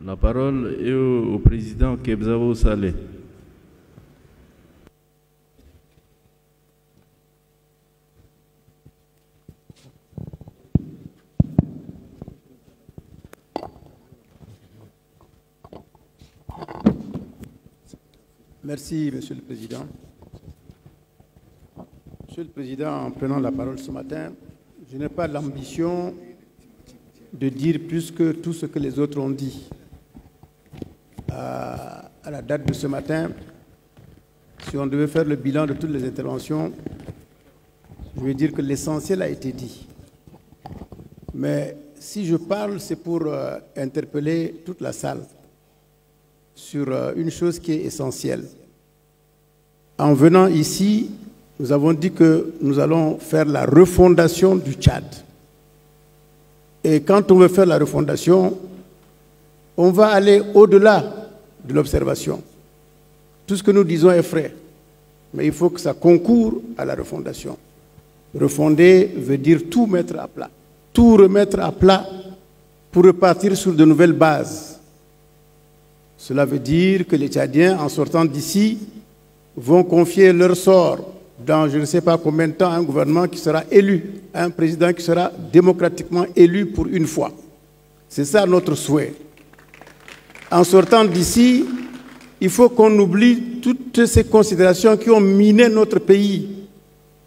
La parole est au président Kebzabo Saleh. Merci, Monsieur le Président. Monsieur le Président, en prenant la parole ce matin, je n'ai pas l'ambition de dire plus que tout ce que les autres ont dit. À la date de ce matin, si on devait faire le bilan de toutes les interventions, je vais dire que l'essentiel a été dit. Mais si je parle, c'est pour interpeller toute la salle sur une chose qui est essentielle. En venant ici, nous avons dit que nous allons faire la refondation du Tchad. Et quand on veut faire la refondation, on va aller au-delà de l'observation. Tout ce que nous disons est vrai, mais il faut que ça concourt à la refondation. Refonder veut dire tout mettre à plat, tout remettre à plat pour repartir sur de nouvelles bases. Cela veut dire que les Tchadiens, en sortant d'ici, vont confier leur sort dans je ne sais pas combien de temps à un gouvernement qui sera élu, un président qui sera démocratiquement élu pour une fois. C'est ça notre souhait. En sortant d'ici, il faut qu'on oublie toutes ces considérations qui ont miné notre pays.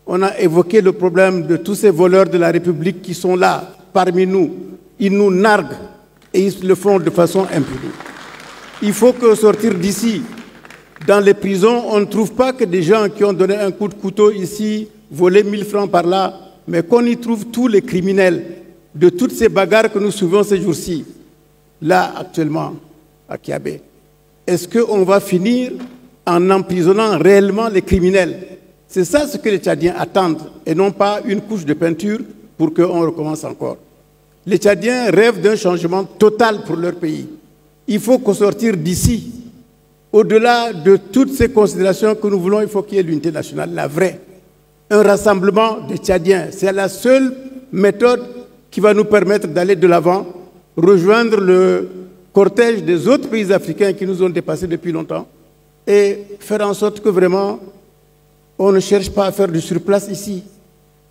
On a évoqué le problème de tous ces voleurs de la République qui sont là, parmi nous. Ils nous narguent et ils le font de façon impunie. Il faut qu'au sortir d'ici, dans les prisons, on ne trouve pas que des gens qui ont donné un coup de couteau ici, volé 1000 francs par là, mais qu'on y trouve tous les criminels de toutes ces bagarres que nous suivons ces jours-ci, là actuellement, à Kiabé. Est-ce qu'on va finir en emprisonnant réellement les criminels? C'est ça ce que les Tchadiens attendent, et non pas une couche de peinture pour qu'on recommence encore. Les Tchadiens rêvent d'un changement total pour leur pays. Il faut qu'au sortir d'ici, au-delà de toutes ces considérations que nous voulons, il faut qu'il y ait l'unité nationale, la vraie. Un rassemblement des Tchadiens, c'est la seule méthode qui va nous permettre d'aller de l'avant, rejoindre le cortège des autres pays africains qui nous ont dépassés depuis longtemps et faire en sorte que vraiment, on ne cherche pas à faire du surplace ici.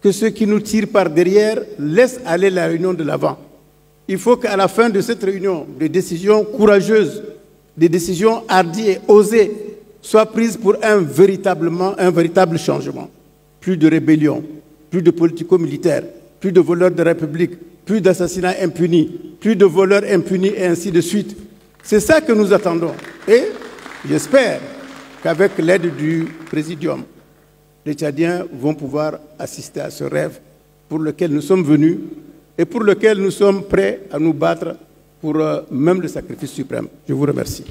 Que ceux qui nous tirent par derrière laissent aller la réunion de l'avant. Il faut qu'à la fin de cette réunion, des décisions courageuses, des décisions hardies et osées soient prises pour un véritable changement. Plus de rébellion, plus de politico-militaires, plus de voleurs de la République, plus d'assassinats impunis, plus de voleurs impunis et ainsi de suite. C'est ça que nous attendons. Et j'espère qu'avec l'aide du Présidium, les Tchadiens vont pouvoir assister à ce rêve pour lequel nous sommes venus et pour lequel nous sommes prêts à nous battre pour même le sacrifice suprême. Je vous remercie.